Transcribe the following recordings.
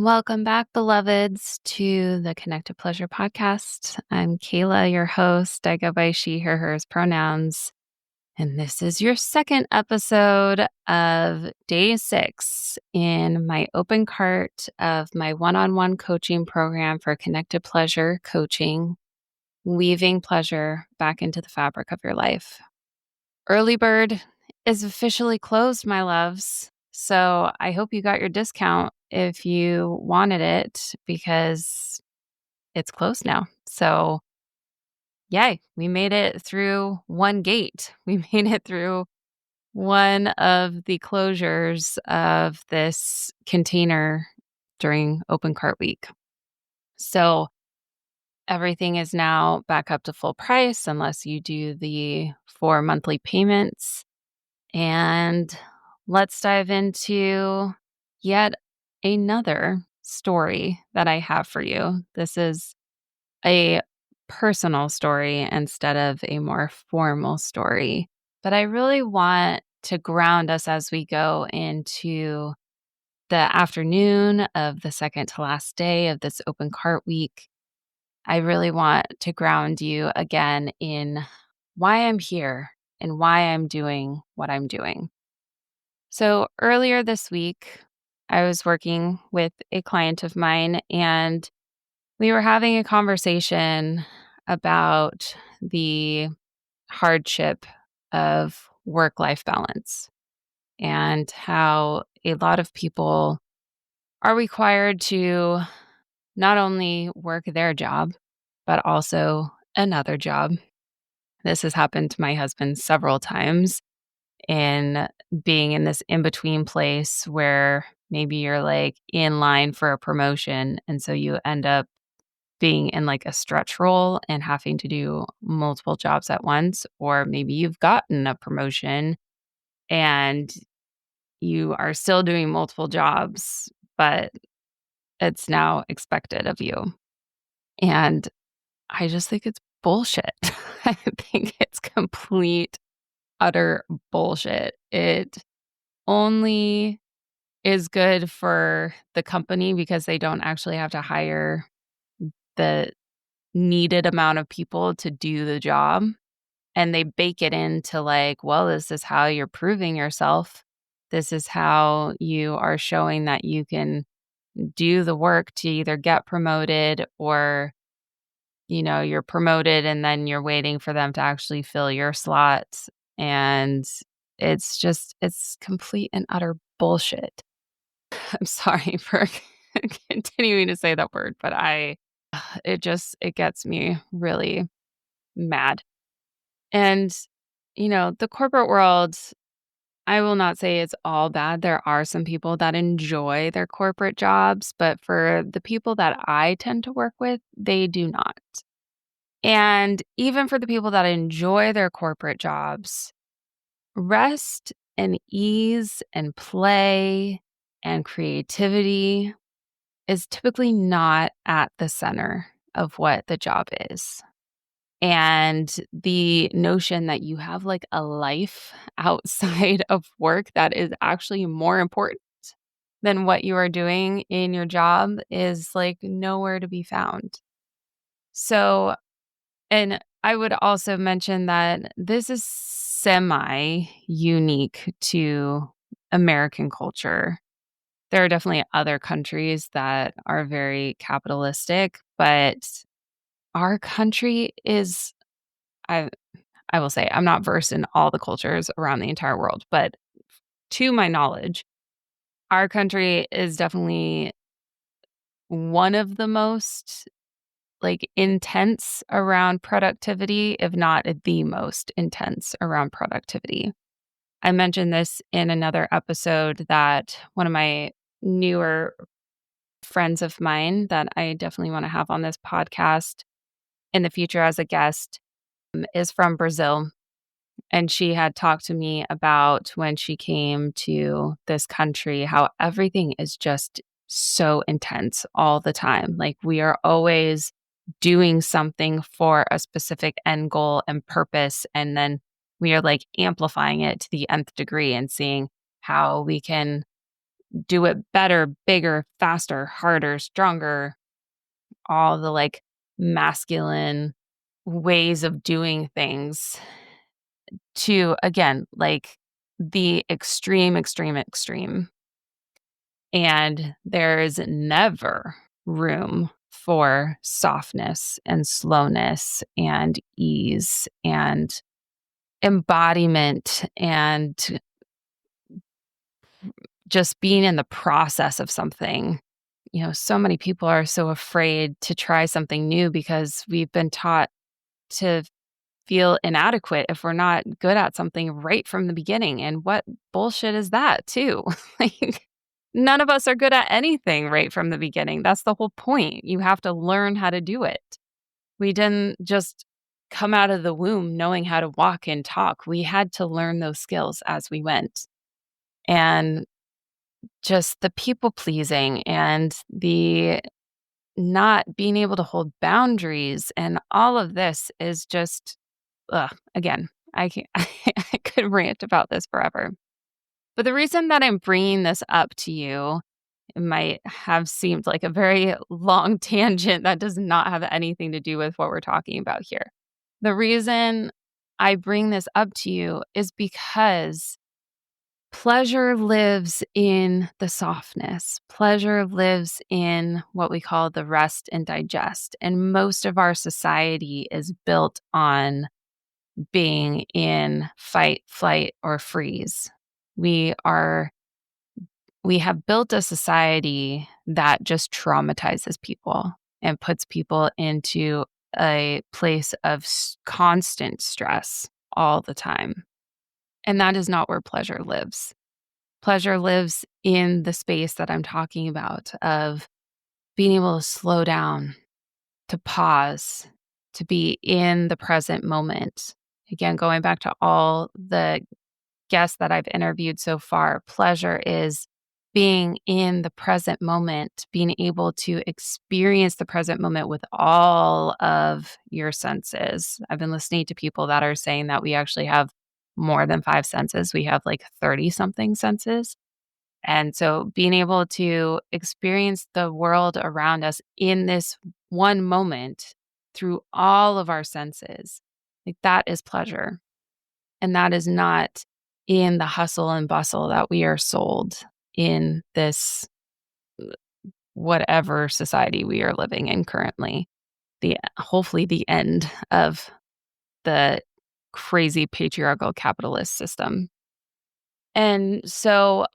Welcome back, beloveds, to the Connected Pleasure podcast. I'm Kayla, your host. I go by she, her, hers pronouns. And this is your second episode of day 6 in my open cart of my one-on-one coaching program for Connected Pleasure coaching, weaving pleasure back into the fabric of your life. Early bird is officially closed, my loves. So I hope you got your discount if you wanted it because it's closed now. So yay, we made it through one gate. We made it through one of the closures of this container during open cart week. So everything is now back up to full price unless you do the 4 monthly payments. And let's dive into yet another story that I have for you. This is a personal story instead of a more formal story. But I really want to ground us as we go into the afternoon of the second to last day of this open cart week. I really want to ground you again in why I'm here and why I'm doing what I'm doing. So earlier this week, I was working with a client of mine and we were having a conversation about the hardship of work life balance and how a lot of people are required to not only work their job, but also another job. This has happened to my husband several times in being in this in between place where maybe you're like in line for a promotion. And so you end up being in like a stretch role and having to do multiple jobs at once. Or maybe you've gotten a promotion and you are still doing multiple jobs, but it's now expected of you. And I just think it's bullshit. I think it's complete, utter bullshit. It only is good for the company because they don't actually have to hire the needed amount of people to do the job. And they bake it into like, well, this is how you're proving yourself. This is how you are showing that you can do the work to either get promoted or, you're promoted and then you're waiting for them to actually fill your slot. And it's complete and utter bullshit. I'm sorry for continuing to say that word, but it gets me really mad. And, the corporate world, I will not say it's all bad. There are some people that enjoy their corporate jobs, but for the people that I tend to work with, they do not. And even for the people that enjoy their corporate jobs, rest and ease and play and creativity is typically not at the center of what the job is. And the notion that you have like a life outside of work that is actually more important than what you are doing in your job is like nowhere to be found. So, and I would also mention that this is semi unique to American culture. There are definitely other countries that are very capitalistic, but our country is, I I will say, I'm not versed in all the cultures around the entire world, but to my knowledge, our country is definitely one of the most like intense around productivity, if not the most intense around productivity. I mentioned this in another episode that one of my newer friends of mine that I definitely want to have on this podcast in the future as a guest is from Brazil. And she had talked to me about when she came to this country, how everything is just so intense all the time. Like we are always doing something for a specific end goal and purpose. And then we are like amplifying it to the nth degree and seeing how we can do it better, bigger, faster, harder, stronger, all the like masculine ways of doing things to, again, like the extreme, extreme, extreme. And there's never room for softness and slowness and ease and embodiment and just being in the process of something. So many people are so afraid to try something new because we've been taught to feel inadequate if we're not good at something right from the beginning. And what bullshit is that, too? Like, none of us are good at anything right from the beginning. That's the whole point. You have to learn how to do it. We didn't just come out of the womb knowing how to walk and talk. We had to learn those skills as we went. And just the people pleasing and the not being able to hold boundaries and all of this is just, again, I can't, I could rant about this forever. But the reason that I'm bringing this up to you, it might have seemed like a very long tangent that does not have anything to do with what we're talking about here. The reason I bring this up to you is because pleasure lives in the softness. Pleasure lives in what we call the rest and digest. And most of our society is built on being in fight, flight, or freeze. We are we have built a society that just traumatizes people and puts people into a place of constant stress all the time. And that is not where pleasure lives. Pleasure lives in the space that I'm talking about of being able to slow down, to pause, to be in the present moment. Again, going back to all the guests that I've interviewed so far, pleasure is being in the present moment, being able to experience the present moment with all of your senses. I've been listening to people that are saying that we actually have more than 5 senses. We have like 30 something senses. And so being able to experience the world around us in this one moment through all of our senses, like that is pleasure. And that is not in the hustle and bustle that we are sold in this whatever society we are living in currently. Hopefully the end of the crazy patriarchal capitalist system. And so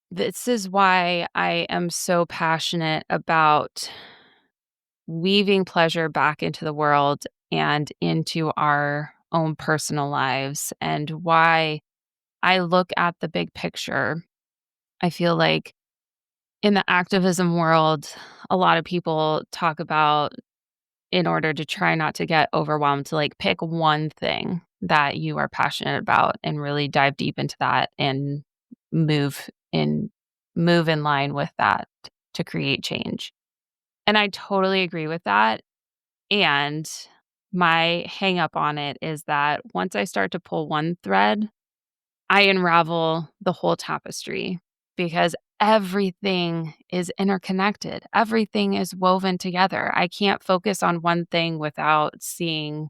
this is why I am so passionate about weaving pleasure back into the world and into our own personal lives, and why I look at the big picture. I feel like in the activism world, a lot of people talk about, in order to try not to get overwhelmed, to like pick one thing that you are passionate about and really dive deep into that and move in move in line with that to create change. And I totally agree with that. And my hang up on it is that once I start to pull one thread, I unravel the whole tapestry because everything is interconnected. Everything is woven together. I can't focus on one thing without seeing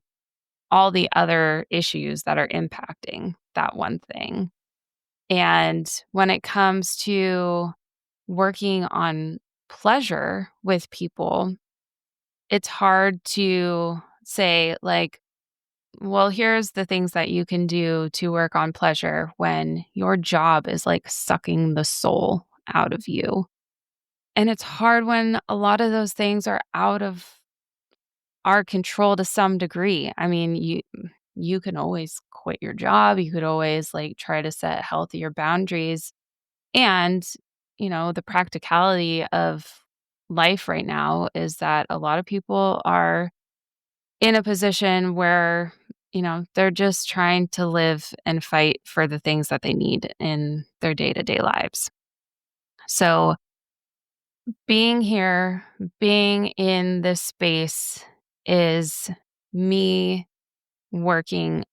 all the other issues that are impacting that one thing. And when it comes to working on pleasure with people, it's hard to say, like, well, here's the things that you can do to work on pleasure when your job is like sucking the soul out of you. And it's hard when a lot of those things are out of our control to some degree. I mean, you can always quit your job, you could always like try to set healthier boundaries. And, the practicality of life right now is that a lot of people are in a position where, they're just trying to live and fight for the things that they need in their day-to-day lives. So, being here, being in this space is me working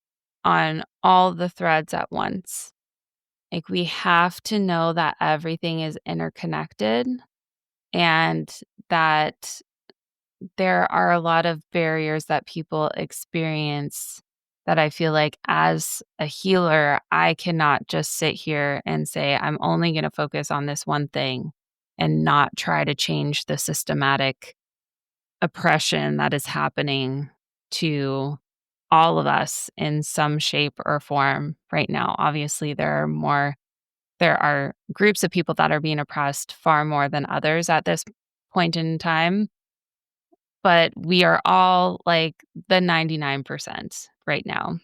on all the threads at once Like, we have to know that everything is interconnected and that there are a lot of barriers that people experience that I feel like as a healer, I cannot just sit here and say, I'm only going to focus on this one thing and not try to change the systematic oppression that is happening to all of us in some shape or form right now. Obviously, there are groups of people that are being oppressed far more than others at this point in time, but we are all like the 99% right now.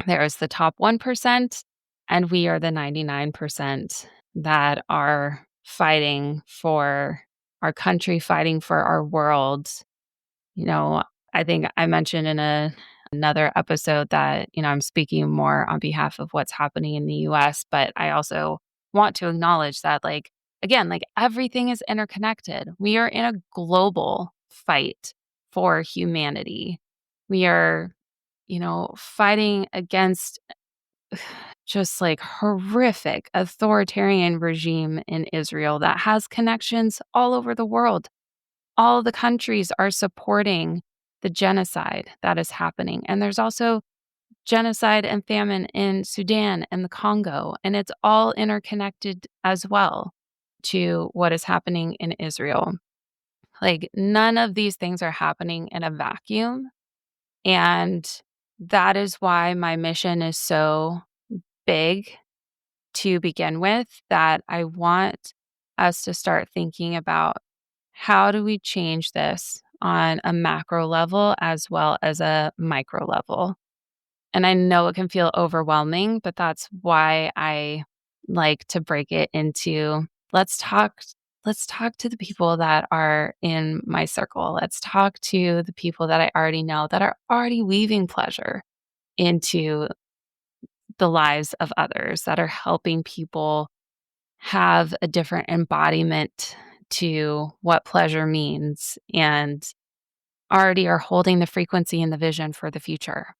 There is the top 1%, and we are the 99% that are fighting for our country, fighting for our world. You know, I think I mentioned in another episode that, I'm speaking more on behalf of what's happening in the US, but I also want to acknowledge that, like, again, like everything is interconnected. We are in a global fight for humanity. We are, fighting against just like horrific authoritarian regime in Israel that has connections all over the world. All the countries are supporting the genocide that is happening. And there's also genocide and famine in Sudan and the Congo, and it's all interconnected as well to what is happening in Israel. Like, none of these things are happening in a vacuum. And that is why my mission is so big to begin with, that I want us to start thinking about how do we change this on a macro level as well as a micro level. And I know it can feel overwhelming, but that's why I like to break it into let's talk to the people that are in my circle. Let's talk to the people that I already know that are already weaving pleasure into the lives of others, that are helping people have a different embodiment to what pleasure means and already are holding the frequency and the vision for the future.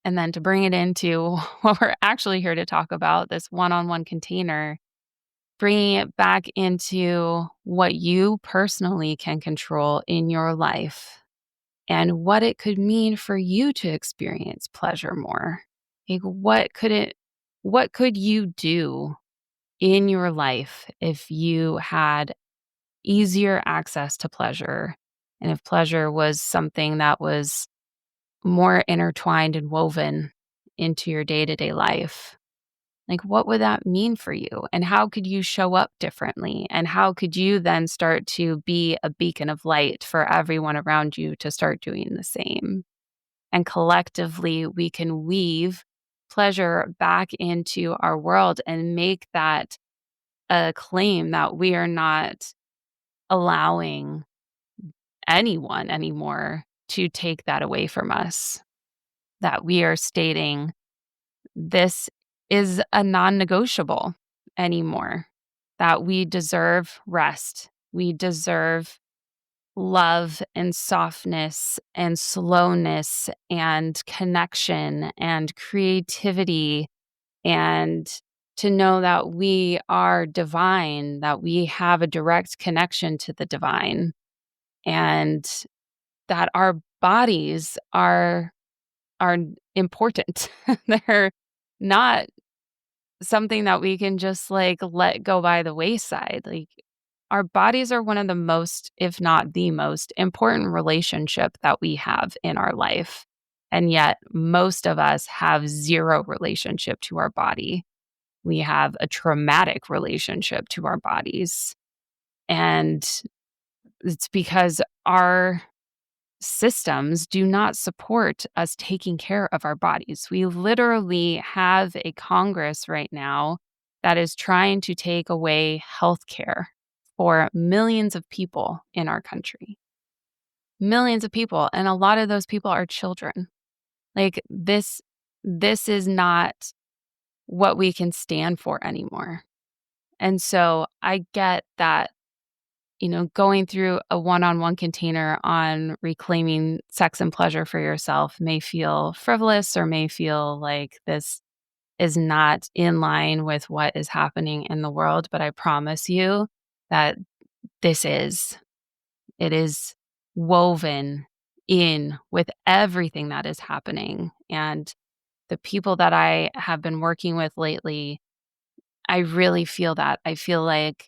And then to bring it into what we're actually here to talk about, this one-on-one container, bringing it back into what you personally can control in your life and what it could mean for you to experience pleasure more. Like, what could you do in your life if you had easier access to pleasure, and if pleasure was something that was more intertwined and woven into your day-to-day life? Like, what would that mean for you? And how could you show up differently? And how could you then start to be a beacon of light for everyone around you to start doing the same? And collectively, we can weave pleasure back into our world and make that a claim that we are not allowing anyone anymore to take that away from us. That we are stating this is a non-negotiable anymore, that we deserve rest. We deserve love and softness and slowness and connection and creativity, and to know that we are divine, that we have a direct connection to the divine, and that our bodies are important. They're not something that we can just like let go by the wayside. Like, our bodies are one of the most, if not the most important relationship that we have in our life. And yet most of us have zero relationship to our body. We have a traumatic relationship to our bodies. And it's because our systems do not support us taking care of our bodies. We literally have a Congress right now that is trying to take away health care for millions of people in our country. Millions of people. And a lot of those people are children. Like, this is not what we can stand for anymore. And so I get that, going through a one-on-one container on reclaiming sex and pleasure for yourself may feel frivolous or may feel like this is not in line with what is happening in the world, but I promise you that this is. It is woven in with everything that is happening. And the people that I have been working with lately, I really feel that. I feel like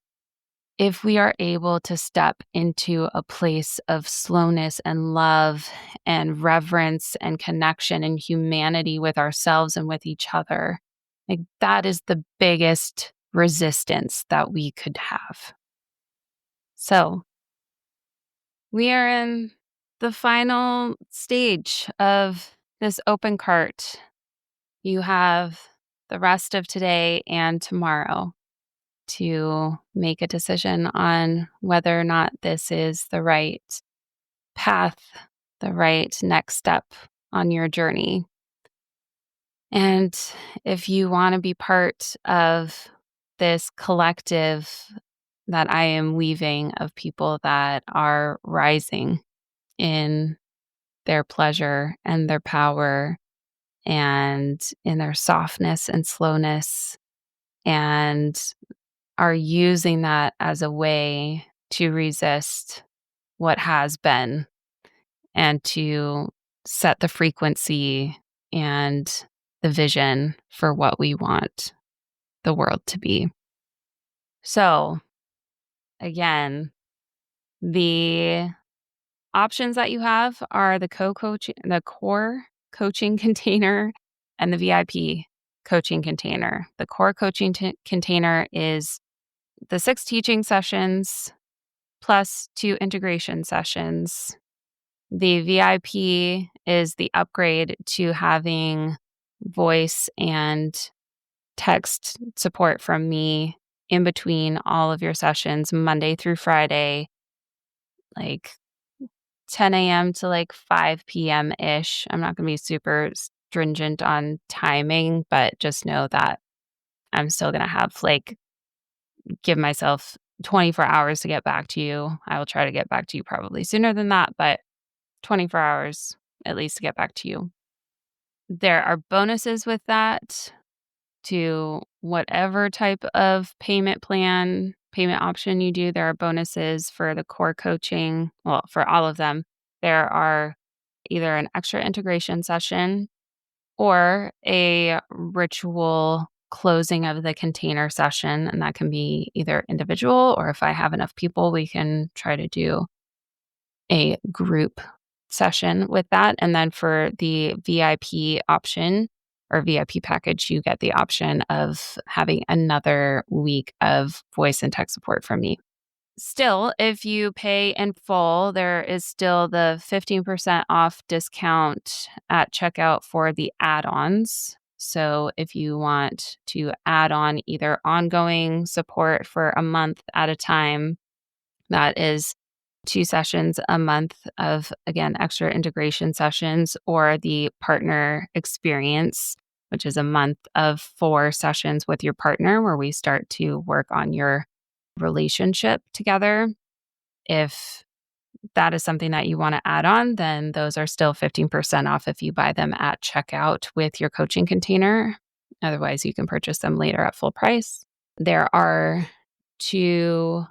if we are able to step into a place of slowness and love and reverence and connection and humanity with ourselves and with each other, like that is the biggest resistance that we could have. So, we are in the final stage of this open cart. You have the rest of today and tomorrow to make a decision on whether or not this is the right path, the right next step on your journey. And if you want to be part of this collective that I am weaving of people that are rising in their pleasure and their power and in their softness and slowness and are using that as a way to resist what has been and to set the frequency and the vision for what we want the world to be. So, again, the options that you have are the core coaching container and the VIP coaching container. The core coaching container is the 6 teaching sessions plus 2 integration sessions. The VIP is the upgrade to having voice and text support from me in between all of your sessions, Monday through Friday, like 10 a.m. to like 5 p.m. ish. I'm not going to be super stringent on timing, but just know that I'm still going to have give myself 24 hours to get back to you. I will try to get back to you probably sooner than that, but 24 hours at least to get back to you. There are bonuses with that to whatever type of payment option you do. There are bonuses for the core coaching. Well, for all of them, there are either an extra integration session or a ritual closing of the container session. And that can be either individual, or if I have enough people, we can try to do a group session with that. And then for the VIP option or VIP package, you get the option of having another week of voice and text support from me. Still, if you pay in full, there is still the 15% off discount at checkout for the add-ons. So if you want to add on either ongoing support for a month at a time, that is 2 sessions a month of, again, extra integration sessions, or the partner experience, which is a month of 4 sessions with your partner where we start to work on your relationship together. If that is something that you want to add on, then those are still 15% off if you buy them at checkout with your coaching container. Otherwise, you can purchase them later at full price. There are 2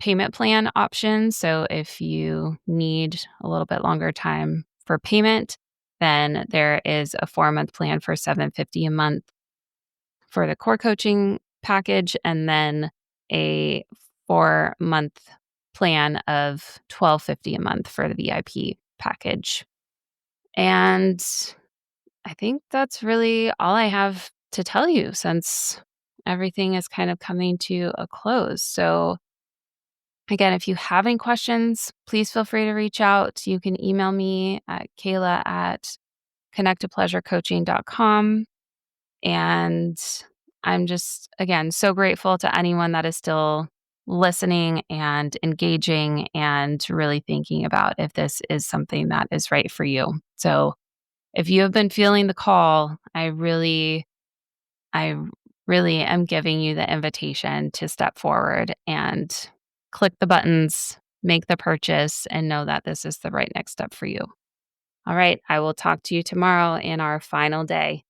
payment plan options. So if you need a little bit longer time for payment, then there is a 4-month plan for $750 a month for the core coaching package, and then a 4-month plan of $1250 a month for the VIP package. And I think that's really all I have to tell you, since everything is kind of coming to a close. So again, if you have any questions, please feel free to reach out. You can email me at kayla@connectedpleasurecoaching.com. And I'm just, again, so grateful to anyone that is still listening and engaging and really thinking about if this is something that is right for you. So if you have been feeling the call, I really am giving you the invitation to step forward and click the buttons, make the purchase, and know that this is the right next step for you. All right, I will talk to you tomorrow in our final day.